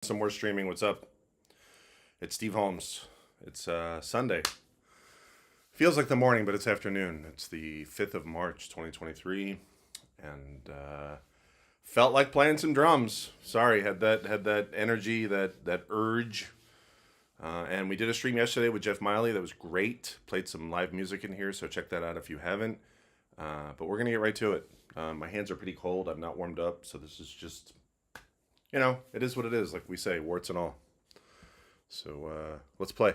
Some more streaming. What's up? It's Steve Holmes. It's Sunday. Feels like the morning, but it's afternoon. It's the 5th of March, 2023, and felt like playing some drums. Sorry, had that energy, that urge. And we did a stream yesterday with Jeff Miley. That was great. Played some live music in here, so check that out if you haven't. But we're gonna get right to it. My hands are pretty cold. I'm not warmed up, so this is just, it is what it is, like we say, warts and all. So let's play.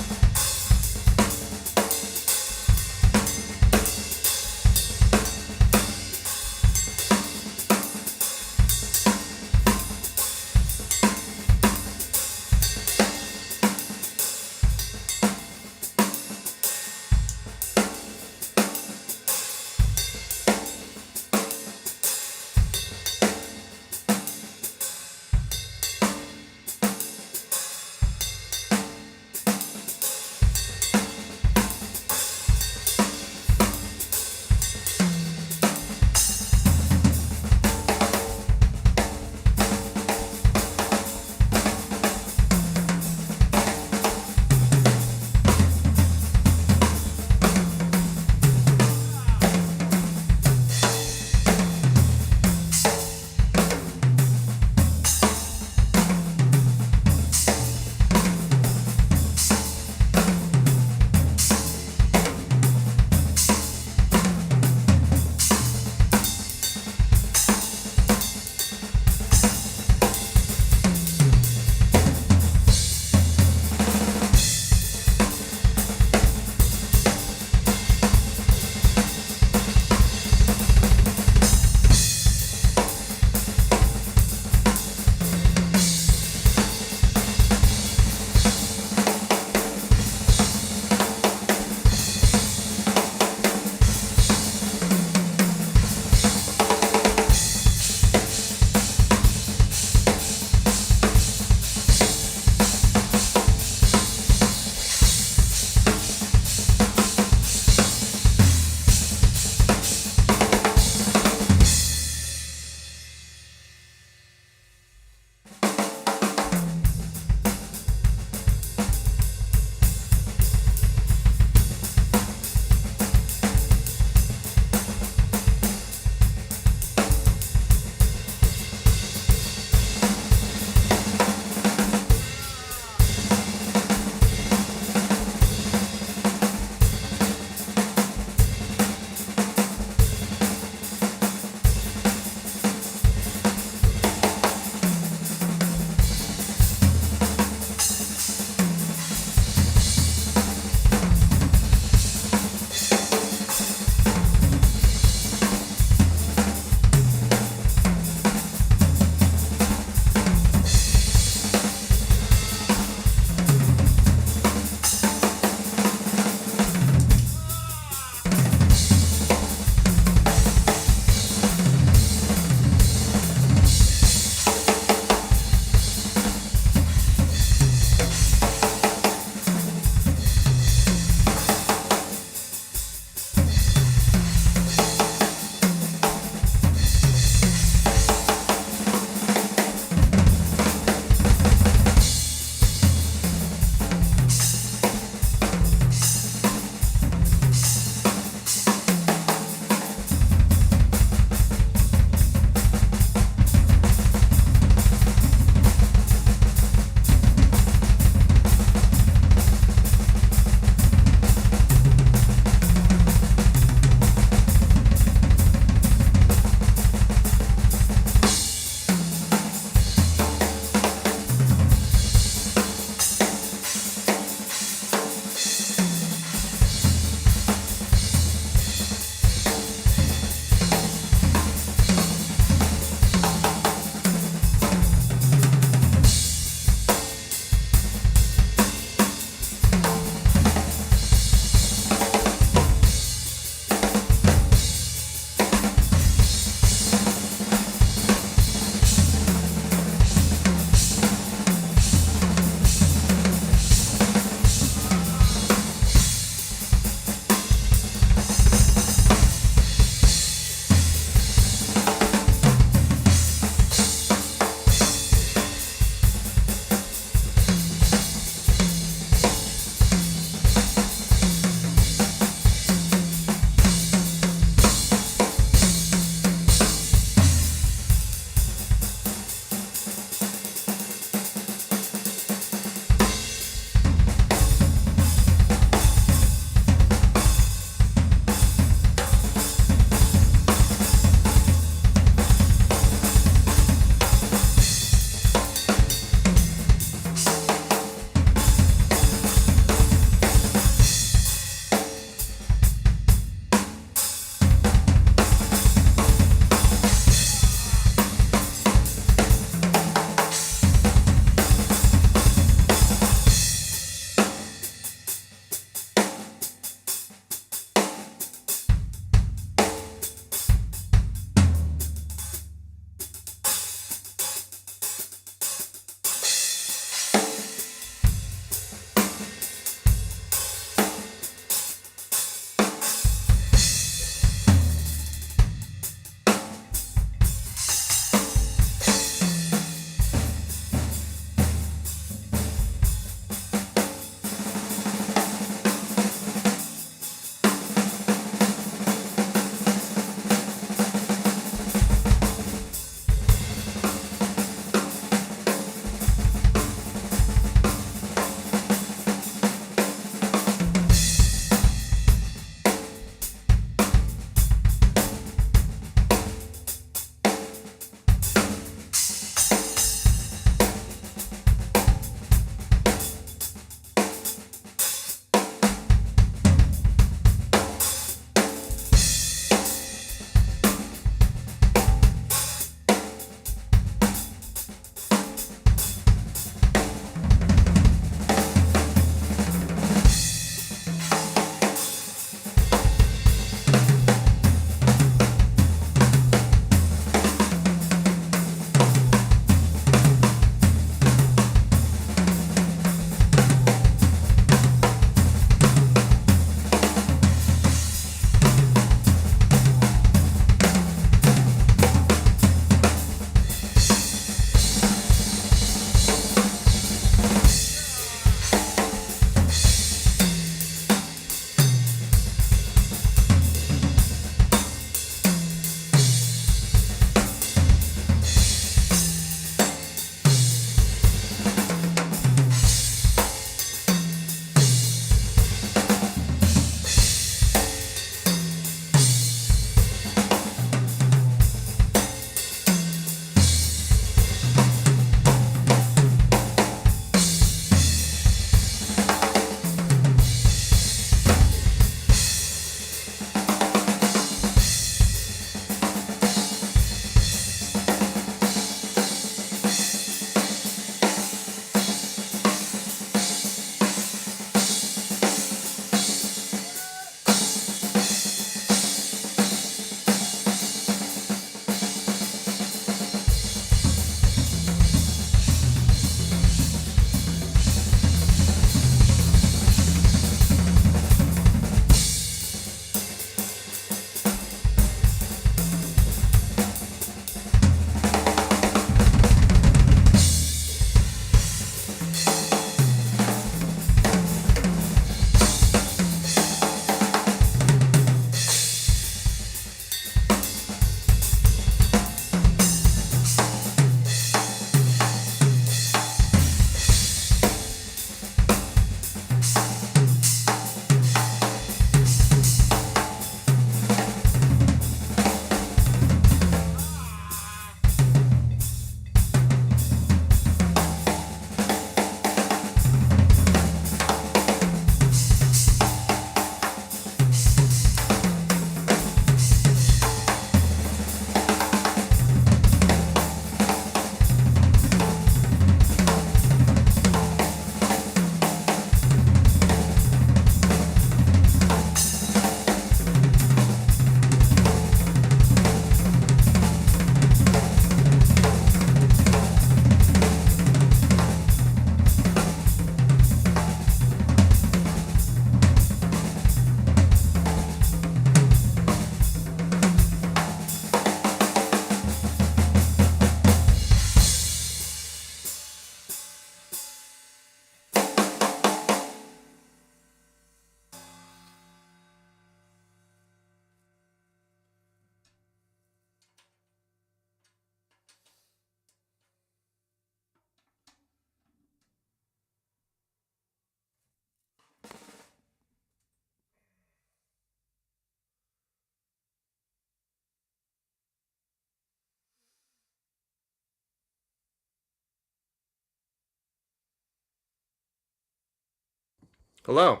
Hello.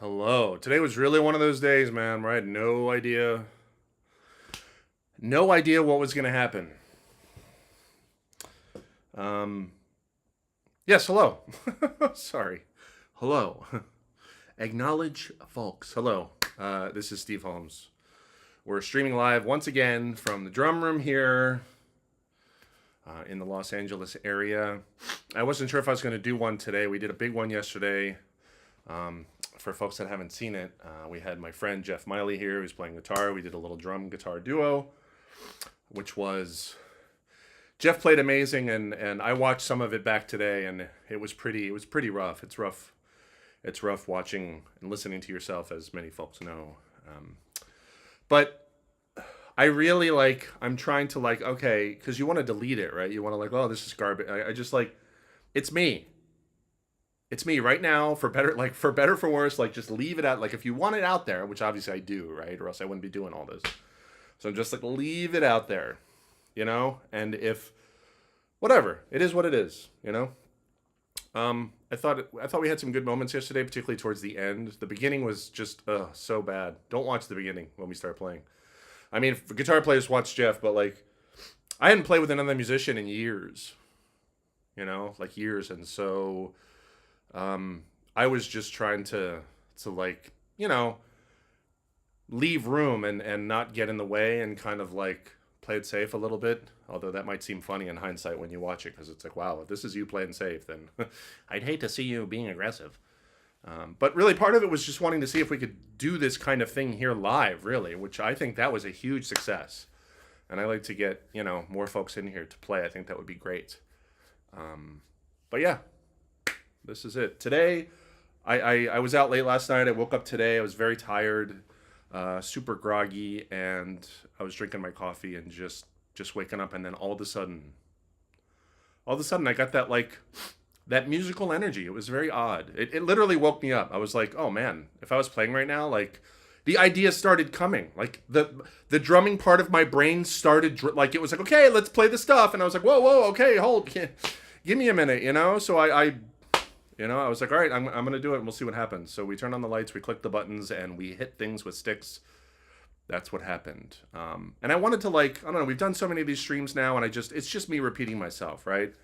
Hello. Today was really one of those days, man, where I had no idea what was going to happen. Yes, hello. Sorry. Hello. Acknowledge folks. Hello. This is Steve Holmes. We're streaming live once again from the drum room here in the Los Angeles area. I wasn't sure if I was going to do one today. We did a big one yesterday. For folks that haven't seen it, we had my friend Jeff Miley here who's playing guitar. We did a little drum guitar duo, which was... Jeff played amazing, and I watched some of it back today, and it was pretty rough. It's rough watching and listening to yourself, as many folks know. But I really I'm trying to okay, because you want to delete it, right? You want to oh, this is garbage. I just it's me. It's me right now, for better, for worse, just leave it out. If you want it out there, which obviously I do, right? Or else I wouldn't be doing all this. So I'm just leave it out there, and if, whatever, it is what it is, I thought we had some good moments yesterday, particularly towards the end. The beginning was just, so bad. Don't watch the beginning when we start playing. I mean, if guitar players watch Jeff, but I hadn't played with another musician in years, years. And so, I was just trying to leave room and not get in the way and kind of play it safe a little bit. Although that might seem funny in hindsight when you watch it, because it's wow, if this is you playing safe, then I'd hate to see you being aggressive. But really, part of it was just wanting to see if we could do this kind of thing here live, really, which I think that was a huge success. And I like to get, more folks in here to play. I think that would be great. But yeah, this is it. Today, I was out late last night. I woke up today. I was very tired, super groggy, and I was drinking my coffee and just waking up. And then all of a sudden I got that musical energy. It was very odd. It literally woke me up. I was oh man, if I was playing right now, the ideas started coming. The drumming part of my brain started, it was okay, let's play the stuff. And I was whoa, okay, hold, give me a minute, So I was all right, I'm going to do it and we'll see what happens. So we turned on the lights, we clicked the buttons, and we hit things with sticks. That's what happened. And I wanted to I don't know, we've done so many of these streams now, and it's just me repeating myself, right?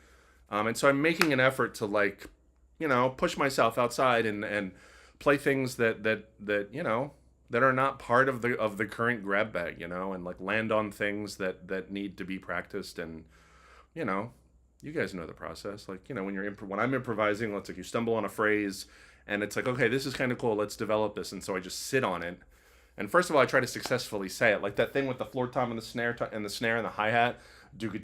And so I'm making an effort to push myself outside and play things that are not part of the current grab bag, and land on things that need to be practiced. And, you guys know the process. When I'm improvising, it's you stumble on a phrase and it's okay, this is kind of cool, let's develop this. And so I just sit on it. And first of all, I try to successfully say it, that thing with the floor tom and the snare and the hi-hat. That's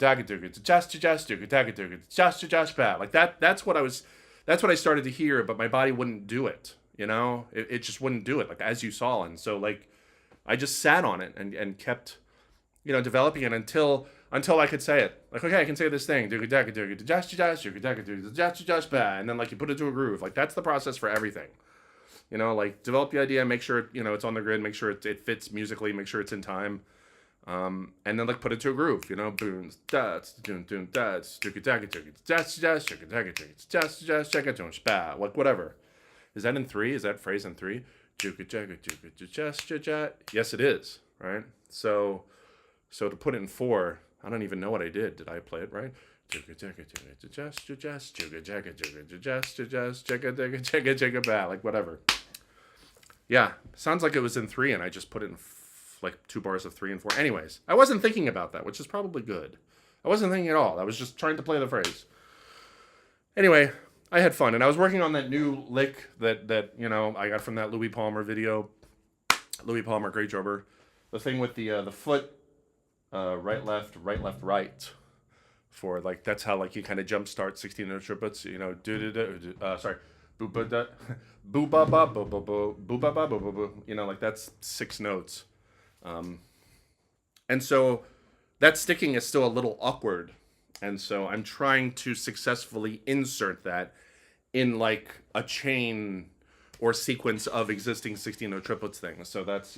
what I started to hear, but my body wouldn't do it. It just wouldn't do it, as you saw. And so I just sat on it and kept developing it until I could say it. Okay, I can say this thing. And then you put it to a groove. That's the process for everything. Develop the idea, make sure it's on the grid, make sure it fits musically, make sure it's in time. And then put it to a groove, boom, that's whatever. Is that in 3? Is that phrase in 3? Yes, it is, right? So to put it in 4, I don't even know what I did. Did I play it right? Whatever. Yeah, sounds like it was in 3, and I just put it in 2 bars of 3 and 4. Anyways, I wasn't thinking about that, which is probably good. I wasn't thinking at all. I was just trying to play the phrase. Anyway, I had fun, and I was working on that new lick that I got from that Louis Palmer video. Louis Palmer, great drummer. The thing with the foot, right, left, right, left, right. For that's how you kind of jumpstart 16-note triplets. Sorry. Boo-ba-da, boo-ba-ba, boo-ba-boo, boo-ba-ba, boo-ba-boo. That's 6 notes. And so that sticking is still a little awkward. And so I'm trying to successfully insert that in a chain or sequence of existing 16-note triplets things. So that's,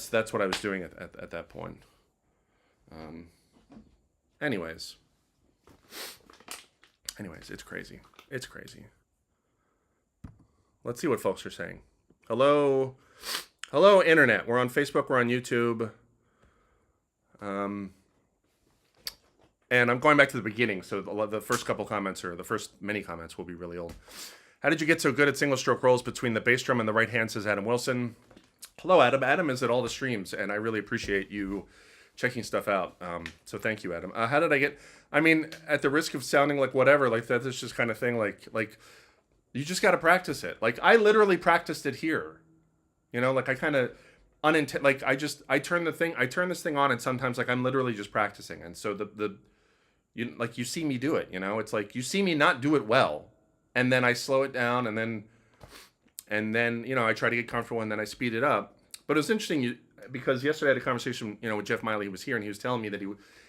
that's what I was doing at that point. Anyways, it's crazy. It's crazy. Let's see what folks are saying. Hello, internet. We're on Facebook. We're on YouTube. And I'm going back to the beginning, so the first couple comments, or the first many comments, will be really old. How did you get so good at single stroke rolls between the bass drum and the right hand, says Adam Wilson. Hello, Adam. Adam is at all the streams, and I really appreciate you checking stuff out. So thank you, Adam. How did I get... I mean, at the risk of sounding like whatever, like that's just kind of thing, like you just got to practice it. Like, I literally practiced it here. You know, like I kind of... like I turn this thing on, and sometimes like I'm literally just practicing. And so you see me do it, you know, it's like you see me not do it well, and then I slow it down, and then, you know, I try to get comfortable, and then I speed it up. But it was interesting because yesterday I had a conversation, you know, with Jeff Miley, who was here, and he was telling me that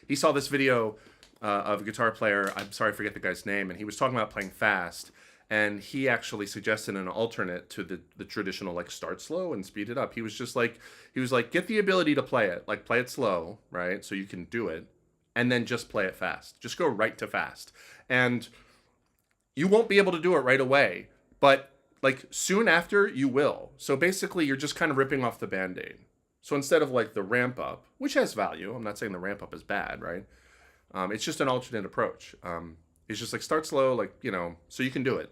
he saw this video of a guitar player. I'm sorry, I forget the guy's name. And he was talking about playing fast. And he actually suggested an alternate to the traditional, like, start slow and speed it up. He was like, get the ability to play it. Like, play it slow, right? So you can do it. And then just play it fast. Just go right to fast. And you won't be able to do it right away. But, like, soon after, you will. So basically, you're just kind of ripping off the Band-Aid. So instead of, like, the ramp up, which has value. I'm not saying the ramp up is bad, right? It's just an alternate approach. It's just like start slow, like, you know, so you can do it.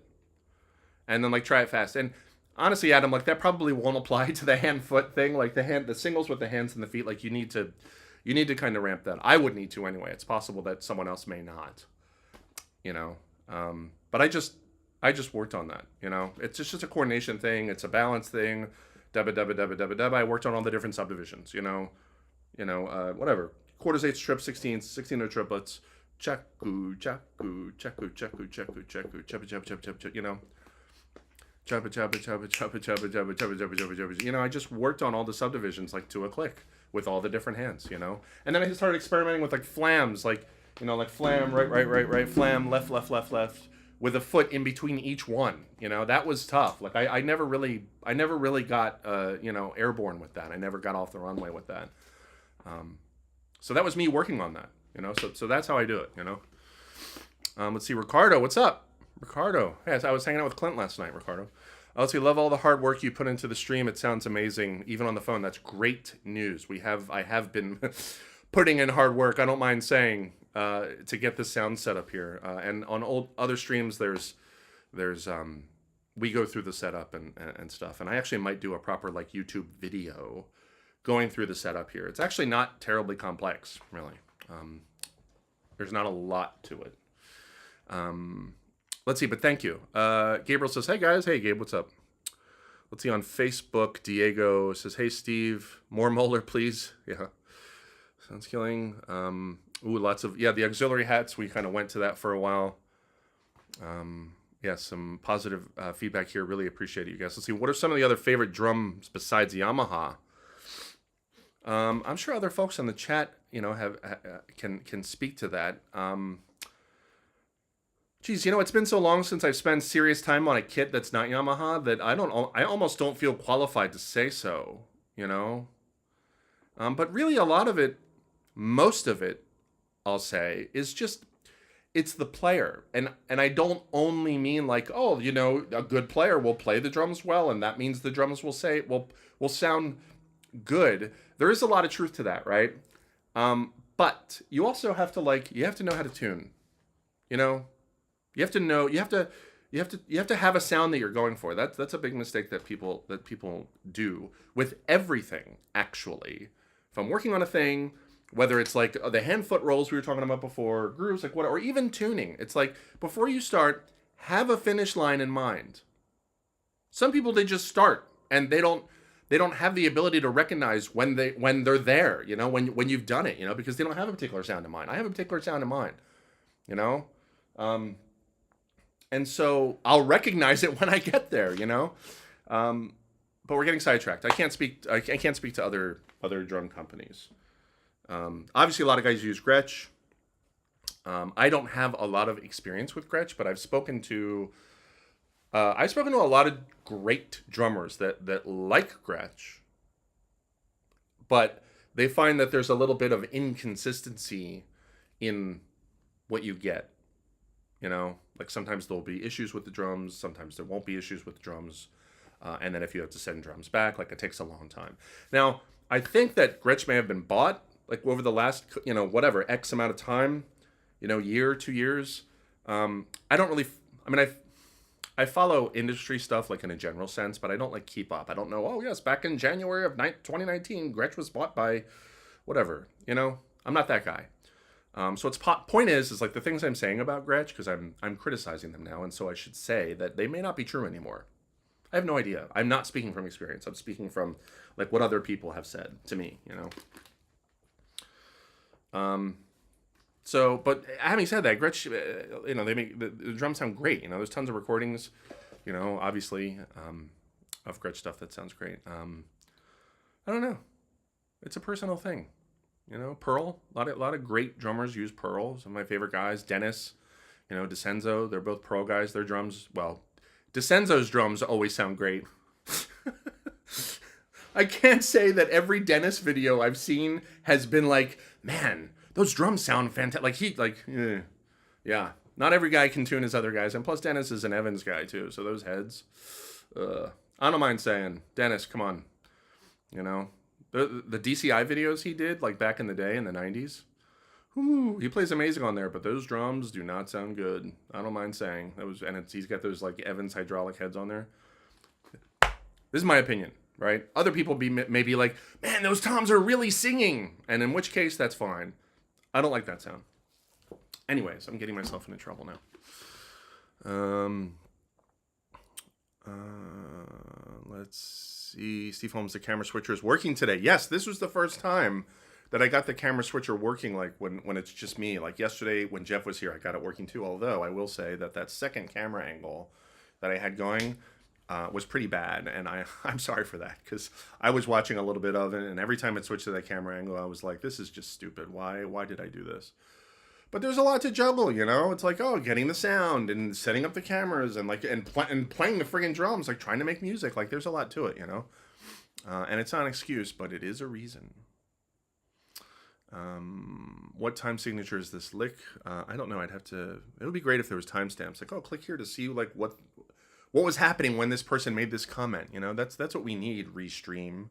And then like try it fast. And honestly, Adam, like that probably won't apply to the hand foot thing. Like the singles with the hands and the feet, like you need to kind of ramp that. I would need to anyway. It's possible that someone else may not, you know. But I just worked on that, you know. It's just a coordination thing. It's a balance thing. Dubba. I worked on all the different subdivisions, you know, whatever. Quarters, eighths, trips, 16s, 16 triplets. Chaku, you know. You know, I just worked on all the subdivisions like to a click with all the different hands, you know. And then I started experimenting with like flams, like, you know, like flam, right, flam, left, with a foot in between each one. You know, that was tough. Like I never really got you know, airborne with that. I never got off the runway with that. So that was me working on that, you know. So that's how I do it, you know. Let's see, Ricardo, what's up? Ricardo, yes, I was hanging out with Clint last night, Ricardo. Let's see, love all the hard work you put into the stream. It sounds amazing, even on the phone. That's great news. I have been putting in hard work, I don't mind saying, to get this sound set up here. And on other streams, there's we go through the setup and stuff. And I actually might do a proper like YouTube video going through the setup here. It's actually not terribly complex, really. There's not a lot to it. Let's see, but thank you. Gabriel says, hey guys. Hey Gabe, what's up? Let's see, on Facebook, Diego says, hey Steve, more molar please. Yeah, sounds killing. Lots of, the auxiliary hats, we kind of went to that for a while. Some positive feedback here. Really appreciate it, you guys. Let's see, what are some of the other favorite drums besides Yamaha? I'm sure other folks in the chat, you know, can speak to that. Geez, you know, it's been so long since I've spent serious time on a kit that's not Yamaha that I almost don't feel qualified to say so, you know. But really, a lot of it, most of it, I'll say, is just, it's the player. And I don't only mean like, oh, you know, a good player will play the drums well, and that means the drums will sound good. There is a lot of truth to that, right? But you also have to you have to know how to tune, you know. You have to know. You have to have a sound that you're going for. That's a big mistake that people do with everything. Actually, if I'm working on a thing, whether it's like the hand foot rolls we were talking about before, grooves, like what, or even tuning, it's like before you start, have a finish line in mind. Some people, they just start and they don't have the ability to recognize when they're there. You know, when you've done it. You know, because they don't have a particular sound in mind. I have a particular sound in mind. You know. And so I'll recognize it when I get there, you know. But we're getting sidetracked. I can't speak to other drum companies. Obviously, a lot of guys use Gretsch. I don't have a lot of experience with Gretsch, but I've spoken to a lot of great drummers that like Gretsch, but they find that there's a little bit of inconsistency in what you get. You know, like sometimes there'll be issues with the drums, sometimes there won't be issues with the drums. And then if you have to send drums back, like it takes a long time. Now, I think that Gretsch may have been bought like over the last, whatever, X amount of time, year, 2 years. I don't really, I mean, I follow industry stuff like in a general sense, but I don't like keep up. I don't know, oh yes, back in January of 2019, Gretsch was bought by whatever, I'm not that guy. So its point is like the things I'm saying about Gretsch, because I'm criticizing them now, and so I should say that they may not be true anymore. I have no idea. I'm not speaking from experience. I'm speaking from like what other people have said to me, So, but having said that, Gretsch, they make the drums sound great. There's tons of recordings, obviously, of Gretsch stuff that sounds great. I don't know. It's a personal thing, Pearl. A lot of great drummers use Pearl. Some of my favorite guys, Dennis, DeCenzo. They're both Pearl guys. Their drums, well, DeCenzo's drums always sound great. I can't say that every Dennis video I've seen has been like, man, those drums sound fantastic. Yeah. Not every guy can tune his other guys. And plus, Dennis is an Evans guy, too. So those heads, I don't mind saying, Dennis, come on. The DCI videos he did, like back in the day in the 90s, he plays amazing on there, but those drums do not sound good. I don't mind saying. He's got those like Evans hydraulic heads on there. This is my opinion, right? Other people may be like, man, those toms are really singing. And in which case, that's fine. I don't like that sound. Anyways, I'm getting myself into trouble now. Let's see. Steve Holmes, the camera switcher is working today. Yes, this was the first time that I got the camera switcher working, like when it's just me. Like yesterday when Jeff was here, I got it working too. Although I will say that second camera angle that I had going was pretty bad, and I'm sorry for that, because I was watching a little bit of it, and every time it switched to that camera angle, I was like, this is just stupid. Why did I do this? But there's a lot to juggle, It's like, getting the sound and setting up the cameras and playing the friggin' drums, like trying to make music. Like there's a lot to it, And it's not an excuse, but it is a reason. What time signature is this lick? I don't know. It would be great if there was timestamps. Like, click here to see like what was happening when this person made this comment. That's what we need. Restream.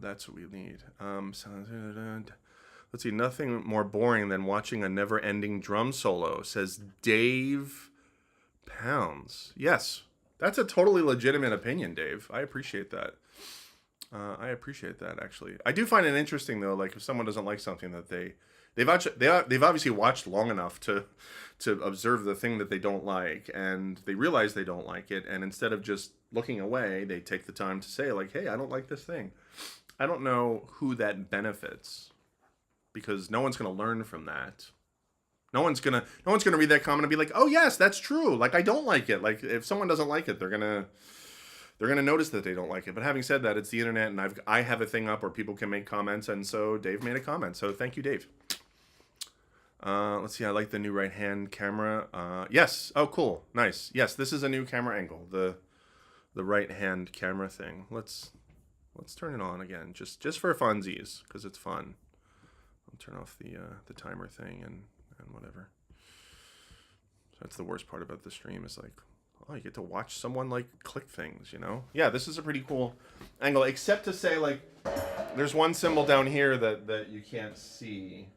That's what we need. Let's see. Nothing more boring than watching a never-ending drum solo, says Dave Pounds. Yes, that's a totally legitimate opinion, Dave. I appreciate that. Actually. I do find it interesting though, like if someone doesn't like something that they've obviously watched long enough to observe the thing that they don't like, and they realize they don't like it, and instead of just looking away, they take the time to say like, hey, I don't like this thing. I don't know who that benefits, because no one's going to learn from that. No one's gonna read that comment and be like, oh yes, that's true. Like I don't like it. Like if someone doesn't like it, they're gonna notice that they don't like it. But having said that, it's the internet, and I have a thing up where people can make comments, and so Dave made a comment. So thank you, Dave. Let's see. I like the new right hand camera. Yes. Oh, cool. Nice. Yes, this is a new camera angle. The right hand camera thing. Let's turn it on again, just for funsies, because it's fun. I'll turn off the timer thing and whatever. So that's the worst part about the stream, is like, oh, you get to watch someone like click things, Yeah, this is a pretty cool angle, except to say like there's one cymbal down here that you can't see,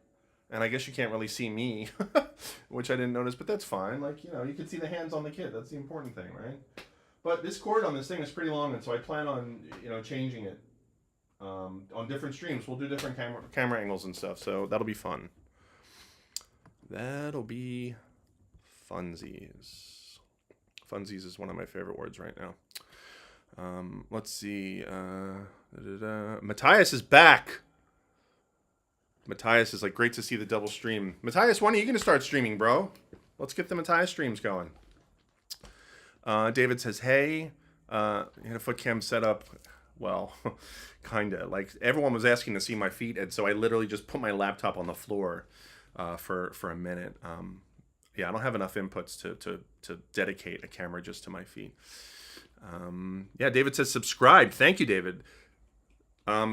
and I guess you can't really see me, which I didn't notice, but that's fine. Like, you can see the hands on the kit. That's the important thing, right? But this cord on this thing is pretty long, and so I plan on changing it on different streams. We'll do different camera angles and stuff, so that'll be fun. That'll be funsies. Funsies is one of my favorite words right now. Let's see. Matthias is back. Matthias is like, great to see the double stream. Matthias, when are you going to start streaming, bro? Let's get the Matthias streams going. David says, hey, you had a foot cam set up. Well, kind of. Like, everyone was asking to see my feet, and so I literally just put my laptop on the floor for a minute. Yeah, I don't have enough inputs to dedicate a camera just to my feet. Yeah, David says subscribe. Thank you, David.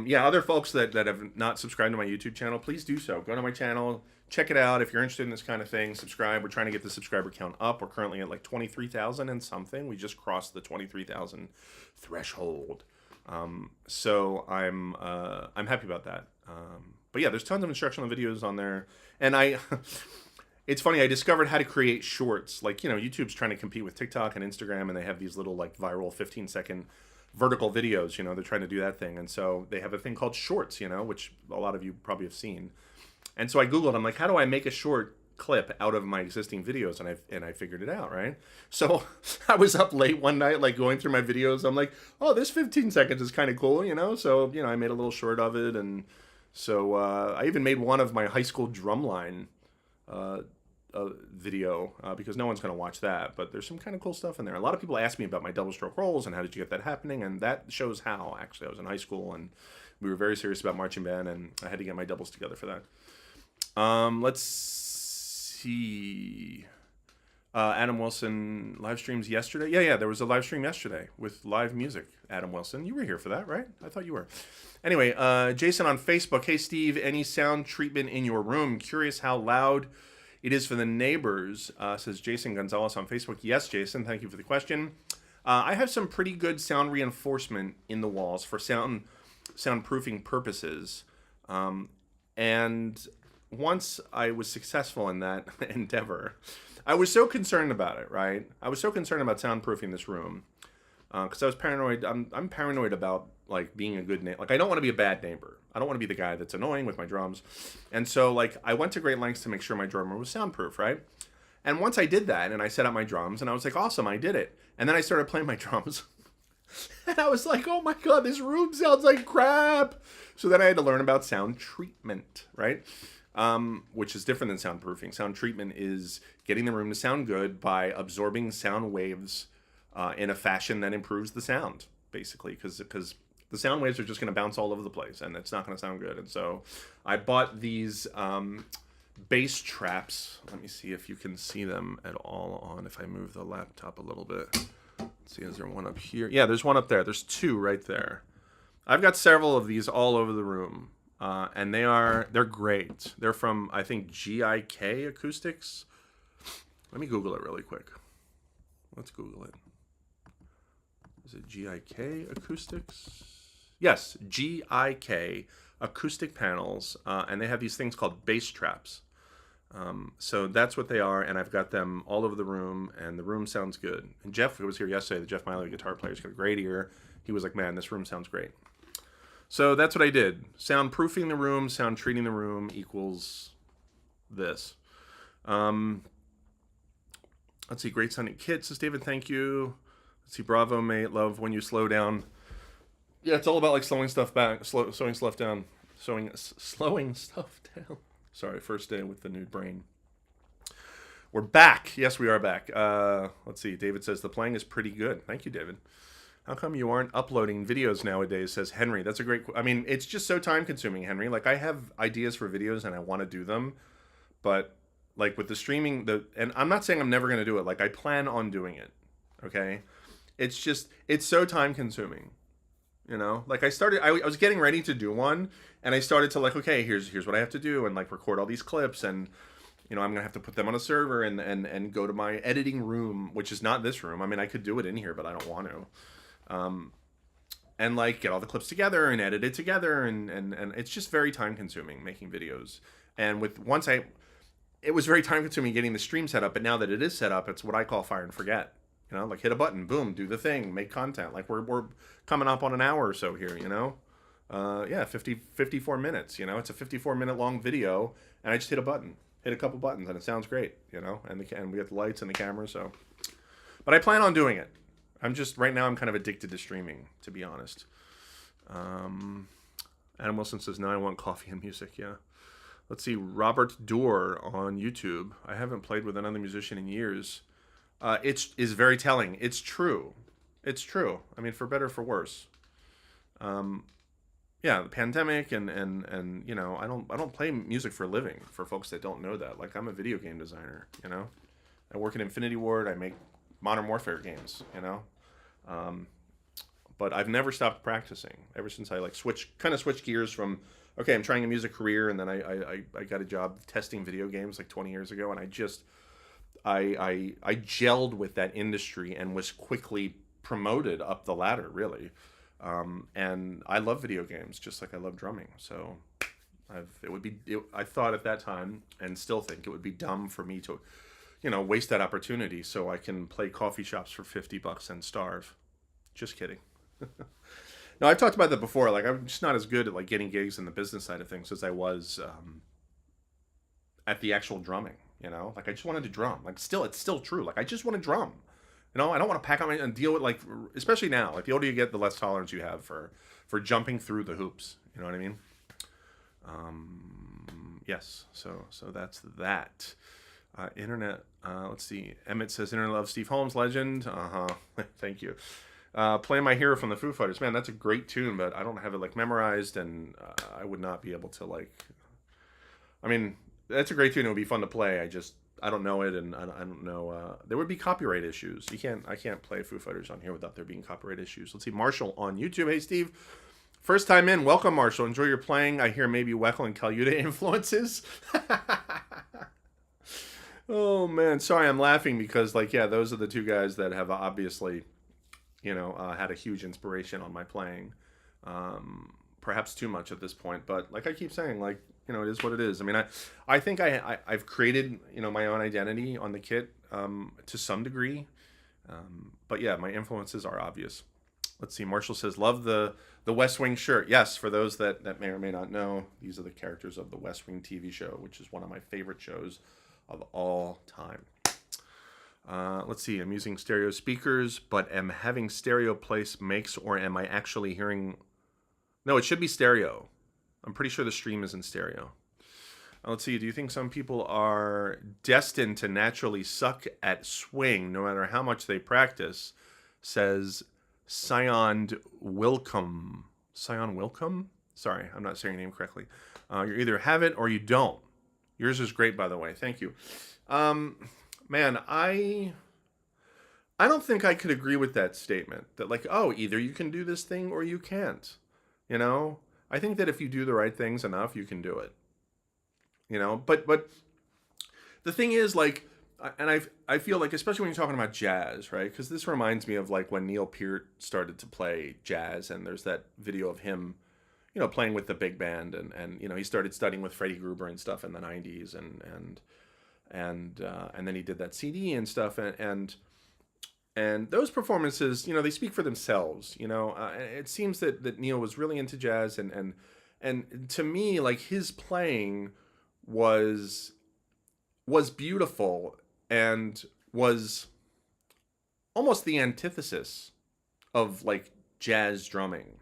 Yeah, other folks that have not subscribed to my YouTube channel, please do so. Go to my channel, check it out. If you're interested in this kind of thing, subscribe. We're trying to get the subscriber count up. We're currently at like 23,000 and something. We just crossed the 23,000 threshold. So I'm happy about that. But yeah, there's tons of instructional videos on there, and it's funny. I discovered how to create shorts. Like, you know, YouTube's trying to compete with TikTok and Instagram, and they have these little like viral 15-second vertical videos. You know, they're trying to do that thing, and so they have a thing called shorts. You know, which a lot of you probably have seen. And so I Googled. I'm like, how do I make a short clip out of my existing videos? And I figured it out, right? So I was up late one night, like going through my videos. I'm like, oh, this 15 seconds is kind of cool, you know? So, you know, I made a little short of it. And so I even made one of my high school drumline video because no one's going to watch that. But there's some kind of cool stuff in there. A lot of people ask me about my double stroke rolls and how did you get that happening? And that shows how, actually. I was in high school and we were very serious about marching band, and I had to get my doubles together for that. Let's see. Adam Wilson live streams yesterday. Yeah, there was a live stream yesterday with live music. Adam Wilson, you were here for that, right? I thought you were. Anyway, Jason on Facebook. Hey, Steve, any sound treatment in your room? Curious how loud it is for the neighbors, says Jason Gonzalez on Facebook. Yes, Jason, thank you for the question. I have some pretty good sound reinforcement in the walls for soundproofing purposes. And once I was successful in that endeavor, I was so concerned about it, right? I was so concerned about soundproofing this room because I was paranoid. I'm paranoid about like being a good neighbor. Like, I don't want to be a bad neighbor. I don't want to be the guy that's annoying with my drums. And so like I went to great lengths to make sure my drummer was soundproof, right? And once I did that and I set up my drums and I was like, awesome, I did it. And then I started playing my drums. And I was like, oh my God, this room sounds like crap. So then I had to learn about sound treatment, right? Which is different than soundproofing. Sound treatment is getting the room to sound good by absorbing sound waves in a fashion that improves the sound, basically, because the sound waves are just going to bounce all over the place, and it's not going to sound good. And so I bought these bass traps. Let me see if you can see them at all on, if I move the laptop a little bit. Let's see, is there one up here? Yeah, there's one up there. There's two right there. I've got several of these all over the room. And they're great. They're from, I think, GIK Acoustics. Let me Google it really quick. Let's Google it. Is it GIK Acoustics? Yes, GIK Acoustic Panels. And they have these things called bass traps. So that's what they are, and I've got them all over the room, and the room sounds good. And Jeff, who was here yesterday, the Jeff Miley guitar player, has got a great ear. He was like, man, this room sounds great. So that's what I did. Soundproofing the room, sound treating the room equals this. Let's see, great sounding kit, says David, thank you. Let's see, bravo, mate, love when you slow down. Yeah, it's all about like slowing stuff back, slowing stuff down, slowing stuff down. Sorry, first day with the new brain. We're back. Yes, we are back. Let's see, David says the playing is pretty good. Thank you, David. How come you aren't uploading videos nowadays, says Henry. That's a great... I mean, it's just so time-consuming, Henry. Like, I have ideas for videos, and I want to do them. But, like, with the streaming... And I'm not saying I'm never going to do it. Like, I plan on doing it. Okay? It's just... It's so time-consuming. You know? Like, I was getting ready to do one, and I started to, like, okay, here's what I have to do, and, like, record all these clips, and... You know, I'm going to have to put them on a server and go to my editing room, which is not this room. I mean, I could do it in here, but I don't want to. And like get all the clips together and edit it together, and it's just very time consuming making videos. And it was very time consuming getting the stream set up, but now that it is set up, it's what I call fire and forget. You know, like hit a button, boom, do the thing, make content. Like we're coming up on an hour or so here, you know. 54 minutes, you know. It's a 54-minute long video, and I just hit a button, hit a couple buttons, and it sounds great, you know. And we got the lights and the camera, so. But I plan on doing it. Right now I'm kind of addicted to streaming, to be honest. Adam Wilson says, now I want coffee and music, yeah. Let's see, Robert Dorr on YouTube. I haven't played with another musician in years. It is very telling. It's true. It's true. I mean, for better or for worse. Yeah, the pandemic and you know, I don't play music for a living, for folks that don't know that. Like, I'm a video game designer, you know. I work at Infinity Ward, I make Modern Warfare games, you know. but I've never stopped practicing ever since I like switched gears from, okay, I'm trying a music career, and then I got a job testing video games like 20 years ago, and I gelled with that industry and was quickly promoted up the ladder, really. And I love video games just like I love drumming. So I thought at that time, and still think it would be dumb for me to, waste that opportunity so I can play coffee shops for $50 and starve. Just kidding. No, I've talked about that before. Like, I'm just not as good at like getting gigs in the business side of things as I was at the actual drumming. Like I just wanted to drum. Like, it's still true. Like, I just want to drum. I don't want to pack on and deal with, like, especially now. Like, the older you get, the less tolerance you have for jumping through the hoops. You know what I mean? Yes. So that's that. Internet. Let's see. Emmett says, Internet loves Steve Holmes, legend. Thank you. Play My Hero from the Foo Fighters. Man, that's a great tune, but I don't have it like memorized, and I would not be able to like. I mean, that's a great tune. It would be fun to play. I don't know it, and I don't know. There would be copyright issues. I can't play Foo Fighters on here without there being copyright issues. Let's see. Marshall on YouTube. Hey, Steve. First time in. Welcome, Marshall. Enjoy your playing. I hear maybe Weckl and Kalyuta influences. Oh, man. Sorry, I'm laughing because, like, yeah, those are the two guys that have obviously, had a huge inspiration on my playing. Perhaps too much at this point, but like I keep saying, like, it is what it is. I mean, I think I've created, my own identity on the kit to some degree. But yeah, my influences are obvious. Let's see. Marshall says, love the West Wing shirt. Yes, for those that may or may not know, these are the characters of the West Wing TV show, which is one of my favorite shows of all time. Let's see. I'm using stereo speakers, but am having stereo place makes, or am I actually hearing? No, it should be stereo. I'm pretty sure the stream is in stereo. Let's see. Do you think some people are destined to naturally suck at swing no matter how much they practice? Says Sion Wilcom. Sion Wilcom? Sorry, I'm not saying your name correctly. You either have it or you don't. Yours is great, by the way. Thank you. Man, I don't think I could agree with that statement. That like, oh, either you can do this thing or you can't. I think that if you do the right things enough, you can do it. But the thing is, like, and I feel like, especially when you're talking about jazz, right? Because this reminds me of like when Neil Peart started to play jazz, and there's that video of him, playing with the big band, and he started studying with Freddie Gruber and stuff in the '90s, and then he did that CD and stuff, and those performances, they speak for themselves. It seems that Neil was really into jazz, and to me, like, his playing was beautiful and was almost the antithesis of like jazz drumming,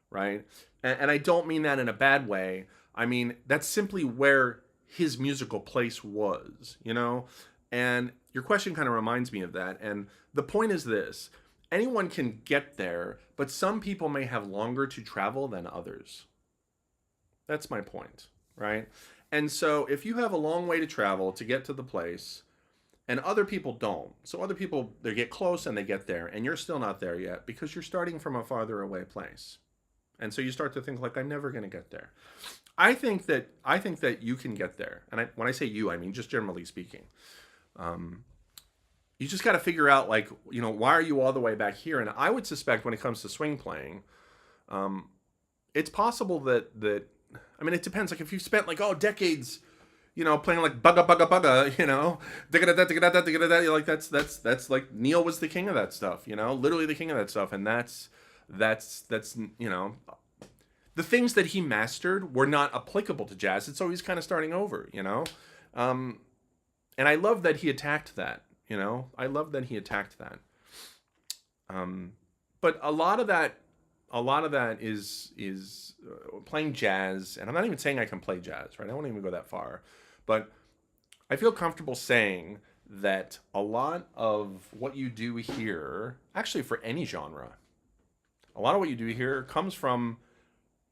right? And I don't mean that in a bad way. I mean, that's simply where his musical place was, And your question kind of reminds me of that. And the point is this: anyone can get there, but some people may have longer to travel than others. That's my point, right? And so if you have a long way to travel to get to the place, and other people don't, so other people, they get close and they get there, and you're still not there yet because you're starting from a farther away place. And so you start to think like, I'm never going to get there. I think that you can get there. And when I say you, I mean just generally speaking. You just got to figure out, like, why are you all the way back here? And I would suspect when it comes to swing playing, it's possible that I mean, it depends. Like, if you've spent like decades, playing like bugga bugga bugga, digga-da-da-digga-da-da-digga-da-da, like that's like Neil was the king of that stuff, literally the king of that stuff, and that's the things that he mastered were not applicable to jazz. It's always kind of starting over, and I love that he attacked that. I love that he attacked that. But a lot of that is playing jazz, and I'm not even saying I can play jazz, right? I won't even go that far, but I feel comfortable saying that a lot of what you do here, actually for any genre, a lot of what you do here comes from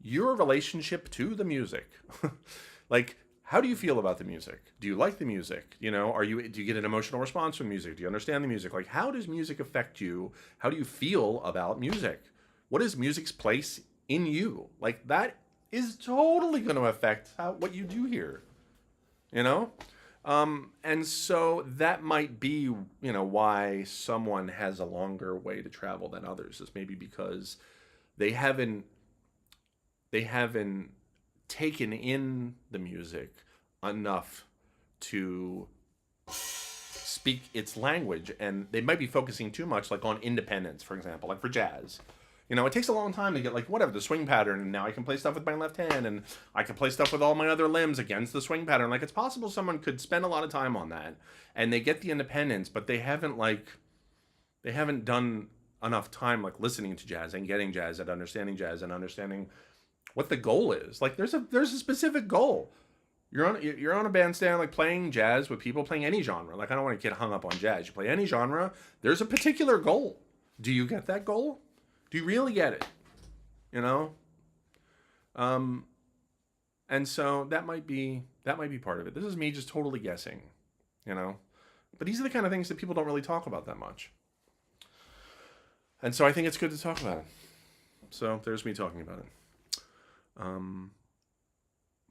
your relationship to the music. Like, how do you feel about the music? Do you like the music? Do you get an emotional response from music? Do you understand the music? Like, how does music affect you? How do you feel about music? what is music's place in you? Like, that is totally going to affect what you do here, you know? And so that might be, why someone has a longer way to travel than others, is maybe because they haven't taken in the music enough to speak its language, and they might be focusing too much, like, on independence, for example, like for jazz. It takes a long time to get, like, whatever, the swing pattern, and now I can play stuff with my left hand, and I can play stuff with all my other limbs against the swing pattern. Like, it's possible someone could spend a lot of time on that, and they get the independence, but they haven't done enough time, like, listening to jazz and getting jazz and understanding what the goal is. Like, there's a specific goal. You're on a bandstand, like, playing jazz with people playing any genre. Like, I don't want to get hung up on jazz. You play any genre, there's a particular goal. Do you get that goal? Do you really get it? And so that might be part of it. This is me just totally guessing, But these are the kind of things that people don't really talk about that much. And so I think it's good to talk about it. So there's me talking about it.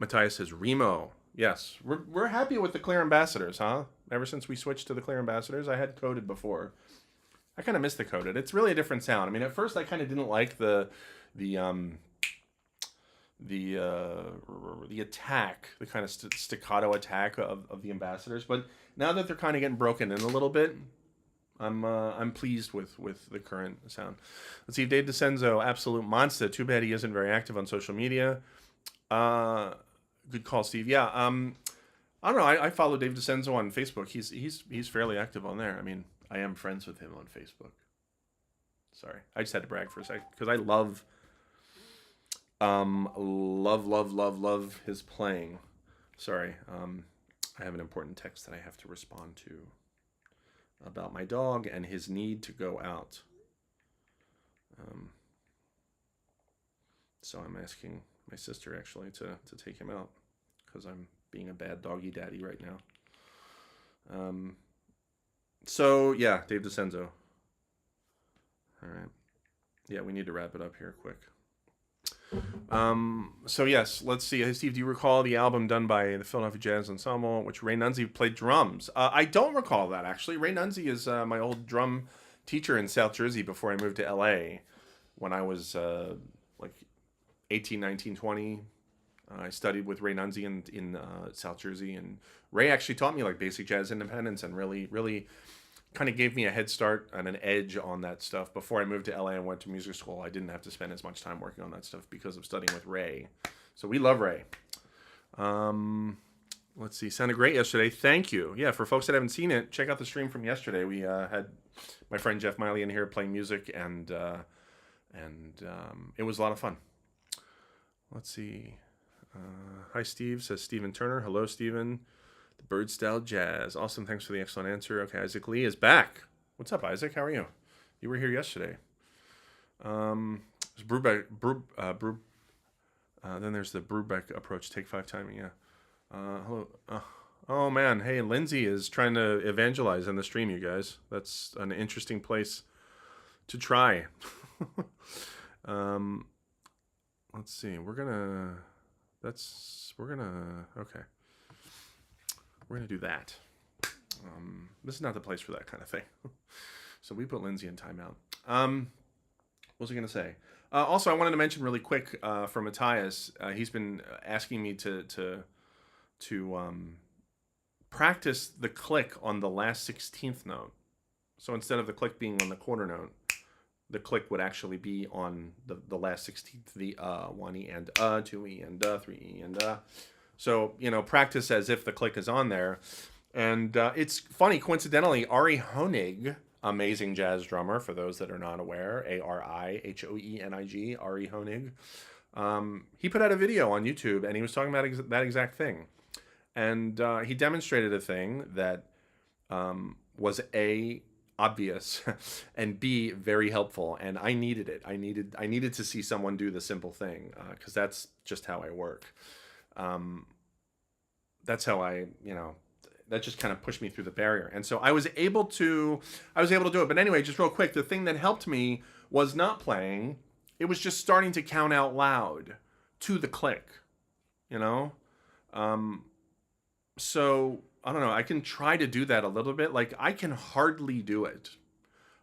Matthias says, Remo. Yes, we're happy with the clear ambassadors, huh? Ever since we switched to the clear ambassadors, I had coded before. I kind of miss the coded. It's really a different sound. I mean, at first I kind of didn't like the attack, the kind of staccato attack of the ambassadors. But now that they're kind of getting broken in a little bit, I'm pleased with the current sound. Let's see, Dave DeCenzo, absolute monster. Too bad he isn't very active on social media. Good call, Steve. Yeah. I don't know. I follow Dave DeCenzo on Facebook. He's fairly active on there. I mean, I am friends with him on Facebook. Sorry, I just had to brag for a second because I love his playing. Sorry, I have an important text that I have to respond to about my dog and his need to go out. So I'm asking my sister actually to take him out because I'm being a bad doggy daddy right now. So yeah, Dave DeCenzo. All right. Yeah, we need to wrap it up here quick. So yes, let's see. Hey, Steve, do you recall the album done by the Philadelphia Jazz Ensemble, which Ray Nunzi played drums? I don't recall that, actually. Ray Nunzi is my old drum teacher in South Jersey before I moved to L.A. When I was like 18, 19, 20. I studied with Ray Nunzi in South Jersey, and Ray actually taught me like basic jazz independence and really kind of gave me a head start and an edge on that stuff. Before I moved to LA and went to music school, I didn't have to spend as much time working on that stuff because of studying with Ray. So we love Ray. Let's see. Sounded great yesterday. Thank you. Yeah, for folks that haven't seen it, check out the stream from yesterday. We had my friend Jeff Miley in here playing music, and it was a lot of fun. Let's see. Hi, Steve, says Stephen Turner. Hello, Stephen. The Bird Style Jazz. Awesome. Thanks for the excellent answer. Okay, Isaac Lee is back. What's up, Isaac? How are you? You were here yesterday. Then there's the Brubeck approach, take 5 timing. Yeah. Hello. Oh, man. Hey, Lindsay is trying to evangelize in the stream, you guys. That's an interesting place to try. Let's see. Okay. We're going to do that. This is not the place for that kind of thing. So we put Lindsay in timeout. What was I going to say? Also, I wanted to mention really quick for Matthias. He's been asking me to practice the click on the last 16th note. So instead of the click being on the quarter note, the click would actually be on the last 16th, the 1E and 2E and 3E and So, practice as if the click is on there. And it's funny, coincidentally, Ari Hoenig, amazing jazz drummer, for those that are not aware, Arihoenig, Ari Hoenig, he put out a video on YouTube, and he was talking about that exact thing. And he demonstrated a thing that was A, obvious, and B, very helpful, and I needed it. I needed to see someone do the simple thing, because that's just how I work. That's how that just kind of pushed me through the barrier, and so I was able to do it. But anyway, just real quick, the thing that helped me was not playing. it was just starting to count out loud to the click, you know? So I don't know. I can try to do that a little bit. Like I can hardly do it,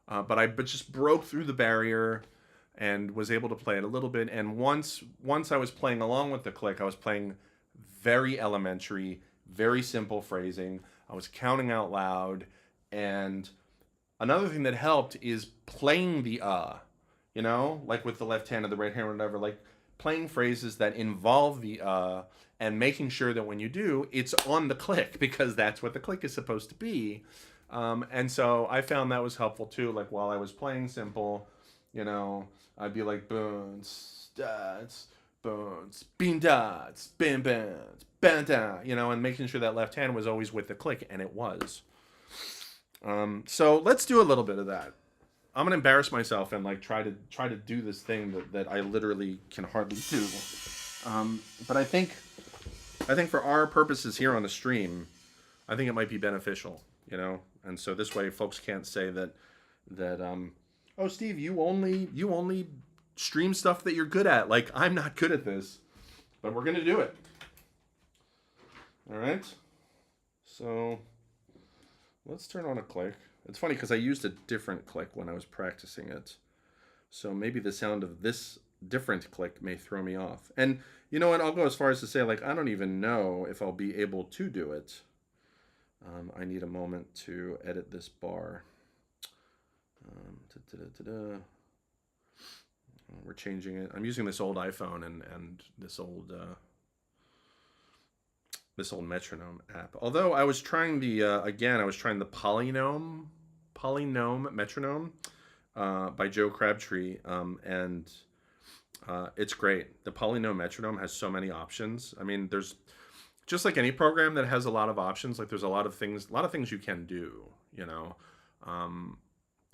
but just broke through the barrier and was able to play it a little bit. And once I was playing along with the click, I was playing very elementary, very simple phrasing. I was counting out loud, and another thing that helped is playing the you know, like with the left hand or the right hand or whatever, like playing phrases that involve the and making sure that when you do, it's on the click, because that's what the click is supposed to be. And so I found that was helpful too. Like while I was playing simple, you know, I'd be like boons, dots, boons, bean dots, bam bams, bam da, you know, and making sure that left hand was always with the click, and it was. So let's do a little bit of that. I'm gonna embarrass myself and like try to do this thing that I literally can hardly do. But I think for our purposes here on the stream, I think it might be beneficial, you know. And so this way, folks can't say that oh, Steve, you only stream stuff that you're good at. Like I'm not good at this, but we're gonna do it. All right. So let's turn on a click. It's funny because I used a different click when I was practicing it. So maybe the sound of this different click may throw me off. And you know what? I'll go as far as to say, like, I don't even know if I'll be able to do it. I need a moment to edit this bar. We're changing it. I'm using this old iPhone and this old metronome app. Although I was trying the Polynome metronome by Joe Crabtree, and it's great. The Polynome metronome has so many options. I mean, there's just like any program that has a lot of options. Like there's a lot of things you can do, you know.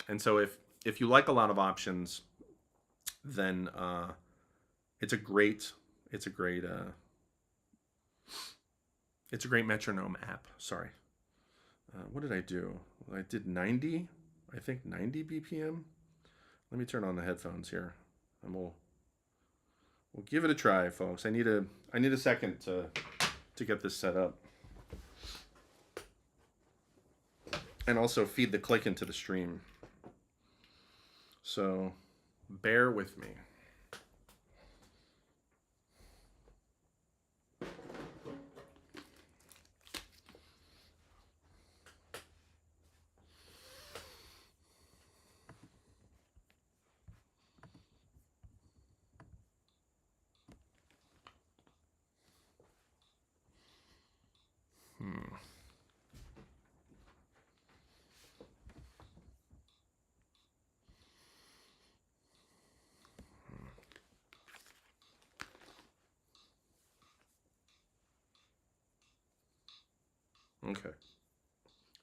And so if you like a lot of options, then it's a great metronome app. Sorry. What did I do? I did 90, I think 90 BPM. Let me turn on the headphones here, and we'll give it a try, folks. I need a second to get this set up, and also feed the click into the stream. So bear with me.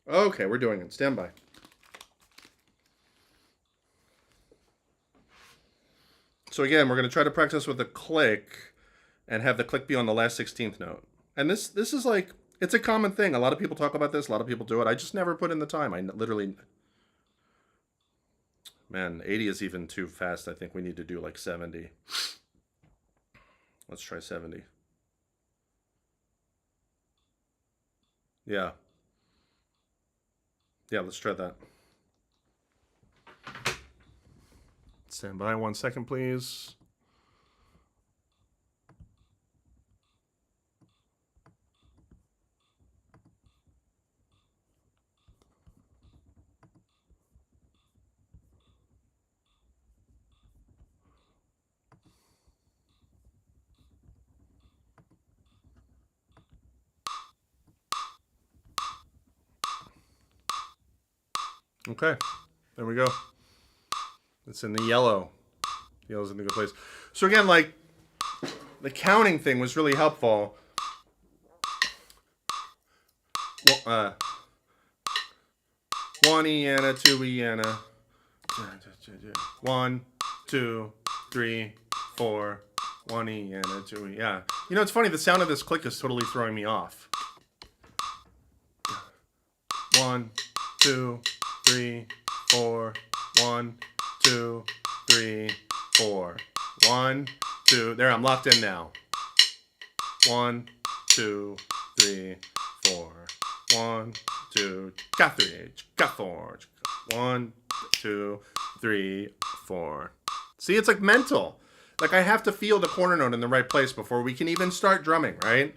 Okay, we're doing it. Stand by. So again, we're going to try to practice with a click and have the click be on the last 16th note. And this is like, it's a common thing. A lot of people talk about this. A lot of people do it. I just never put in the time. I literally... Man, 80 is even too fast. I think we need to do like 70. Let's try 70. Yeah. Yeah, let's try that. Stand by 1 second, please. Okay, there we go. It's in the yellow. Yellow's in a good place. So again, like, the counting thing was really helpful. Well, 1 Iana, 2 Iana. 1, 2, 3, 4. 1 Iana, 2 Iana. Yeah. You know, it's funny. The sound of this click is totally throwing me off. 1, 2, 3, 4. 1, 2, 3, 4. 1, 2. There, I'm locked in now. 1, 2, 3, 4. 1, 2. Got 3. Got 4. 1, 2, 3, 4. See, it's like mental. Like I have to feel the corner note in the right place before we can even start drumming, right?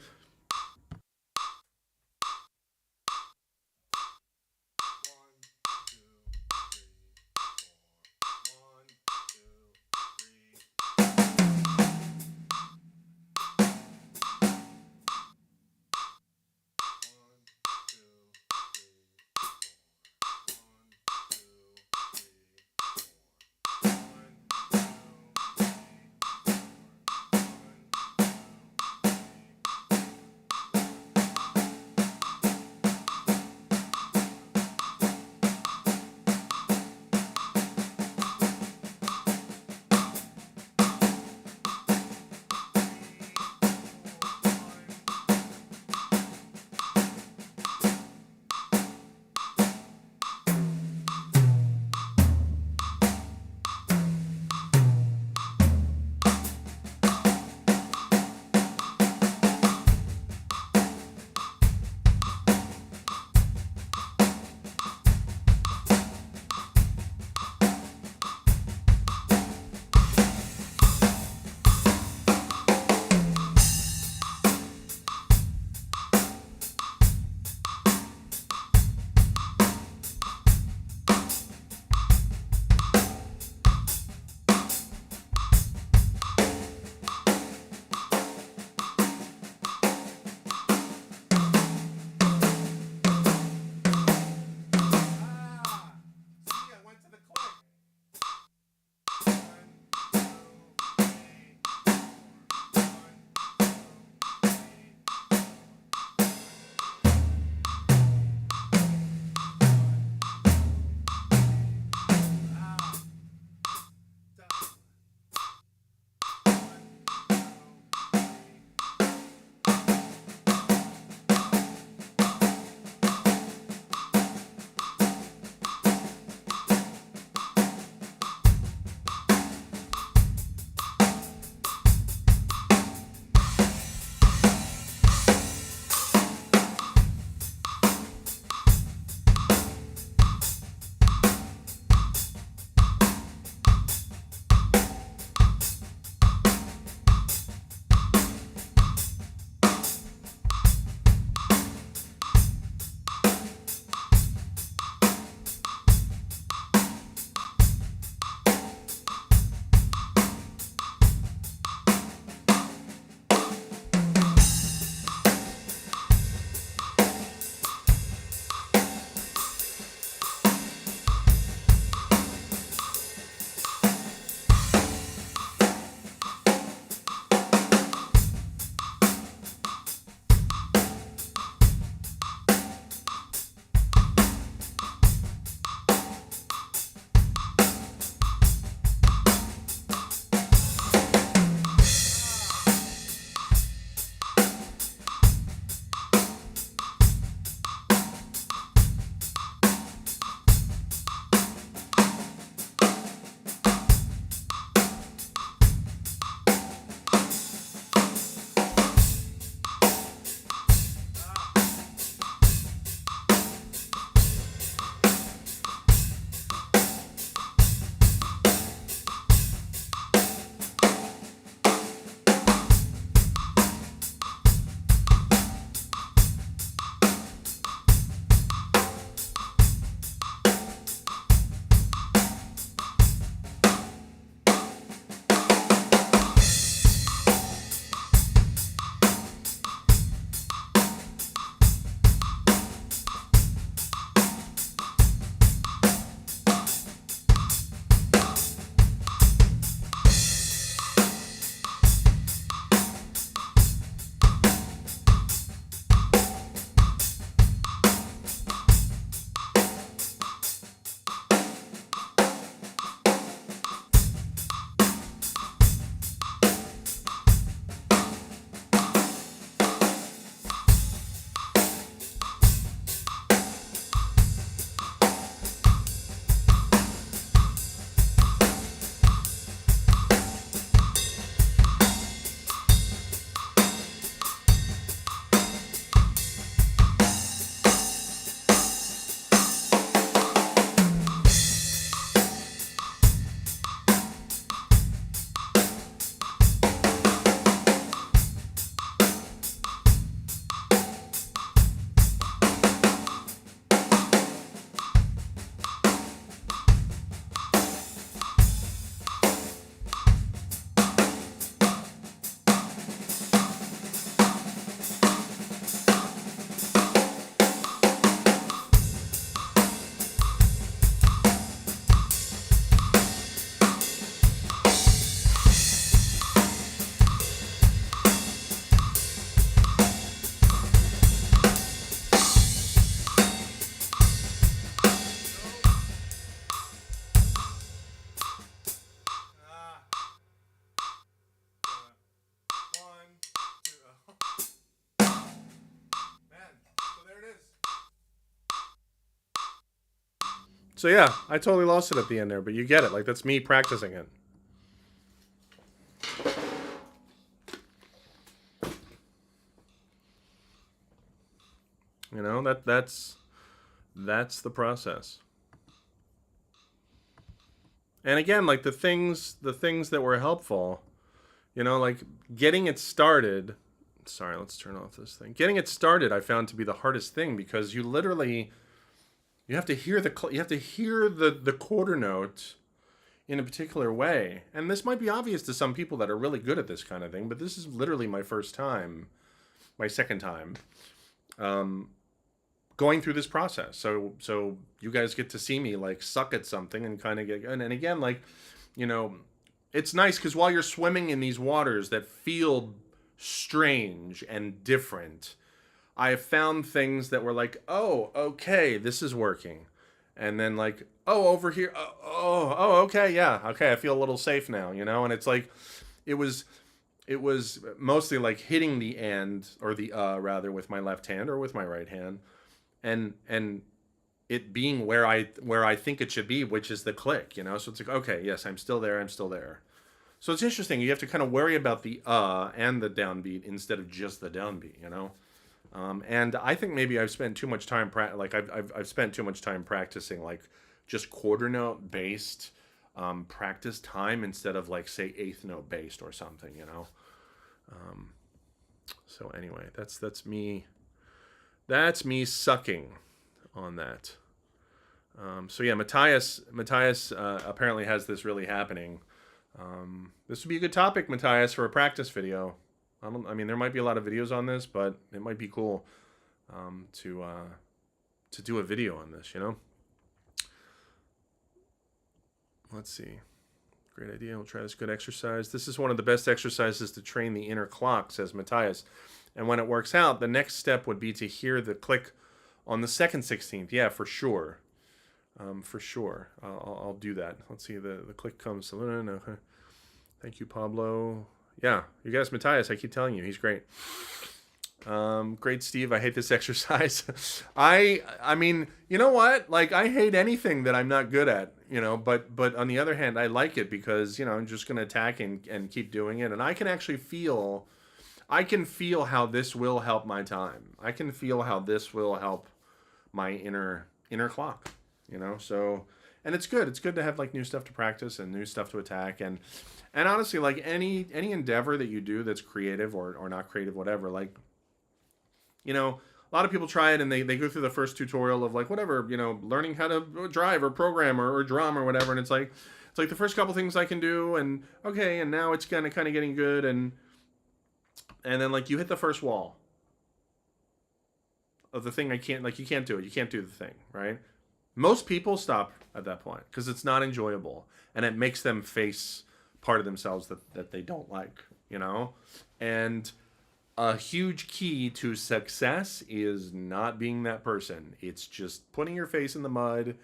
So yeah, I totally lost it at the end there, but you get it. Like, that's me practicing it. You know, that's the process. And again, like the things that were helpful, you know, like getting it started. Sorry, let's turn off this thing. Getting it started, I found to be the hardest thing, because you literally you have to hear the quarter note in a particular way. And this might be obvious to some people that are really good at this kind of thing, but this is literally my first time, my second time, going through this process. So you guys get to see me like suck at something and kind of get, and again, like, you know, it's nice because while you're swimming in these waters that feel strange and different, I have found things that were like, oh, okay, this is working. And then like, oh, over here, okay, yeah, okay, I feel a little safe now, you know? And it's like, it was mostly like hitting the and, or the rather, with my left hand or with my right hand, and it being where I think it should be, which is the click, you know? So it's like, okay, yes, I'm still there. So it's interesting. You have to kind of worry about the and the downbeat instead of just the downbeat, you know? And I think maybe I've spent too much time I've spent too much time practicing like just quarter note based practice time instead of like, say, eighth note based or something, you know? So anyway, that's me. That's me sucking on that. So yeah, Matthias apparently has this really happening. This would be a good topic, Matthias, for a practice video. I mean, there might be a lot of videos on this, but it might be cool to do a video on this, you know? Let's see. Great idea. We'll try this good exercise. This is one of the best exercises to train the inner clock, says Matthias. And when it works out, the next step would be to hear the click on the second 16th. Yeah, for sure. For sure. I'll do that. Let's see. The click comes. Okay. Thank you, Pablo. Yeah, you guys, Matthias, I keep telling you, he's great. Great, Steve. I hate this exercise. I mean, you know what? Like, I hate anything that I'm not good at, you know, but on the other hand, I like it because, you know, I'm just going to attack and keep doing it. And I can actually feel how this will help my time. I can feel how this will help my inner clock, you know? So, and it's good. It's good to have like new stuff to practice and new stuff to attack. And honestly, like any endeavor that you do that's creative or not creative, whatever, like, you know, a lot of people try it and they go through the first tutorial of like, whatever, you know, learning how to drive or program or drum or whatever. And it's like the first couple things I can do, and okay, and now it's kind of getting good. And then like you hit the first wall of the thing. You can't do it. You can't do the thing, right? Most people stop at that point because it's not enjoyable and it makes them face part of themselves that they don't like, you know? And a huge key to success is not being that person. It's just putting your face in the mud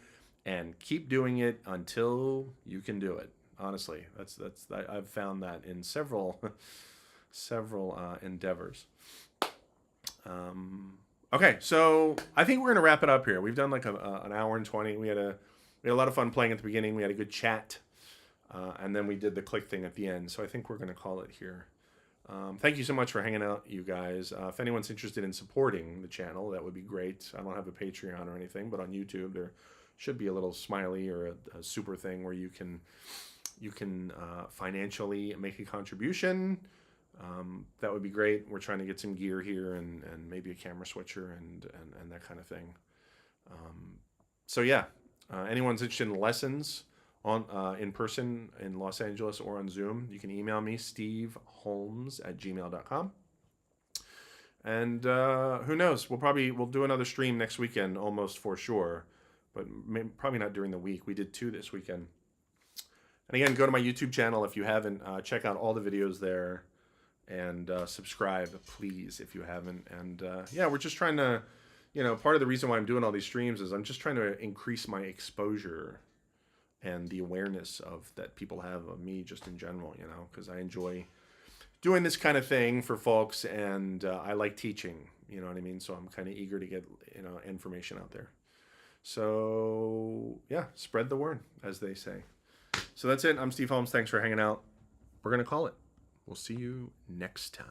and keep doing it until you can do it. Honestly, I've found that in several endeavors. Okay, so I think we're gonna wrap it up here. We've done like an hour and 20. We had a lot of fun playing at the beginning. We had a good chat, and then we did the click thing at the end. So I think we're gonna call it here. Thank you so much for hanging out, you guys. If anyone's interested in supporting the channel, that would be great. I don't have a Patreon or anything, but on YouTube there should be a little smiley or a super thing where you can financially make a contribution. That would be great. We're trying to get some gear here and maybe a camera switcher and that kind of thing. So yeah, anyone's interested in lessons on in person in Los Angeles or on Zoom, you can email me, steveholmes@gmail.com. And who knows? We'll do another stream next weekend, almost for sure, but probably not during the week. We did 2 this weekend. And again, go to my YouTube channel if you haven't. Check out all the videos there. And subscribe, please, if you haven't. And yeah, we're just trying to, you know, part of the reason why I'm doing all these streams is I'm just trying to increase my exposure and the awareness of that people have of me just in general, you know, because I enjoy doing this kind of thing for folks, and I like teaching, you know what I mean? So I'm kind of eager to get, you know, information out there. So, yeah, spread the word, as they say. So that's it. I'm Steve Holmes. Thanks for hanging out. We're going to call it. We'll see you next time.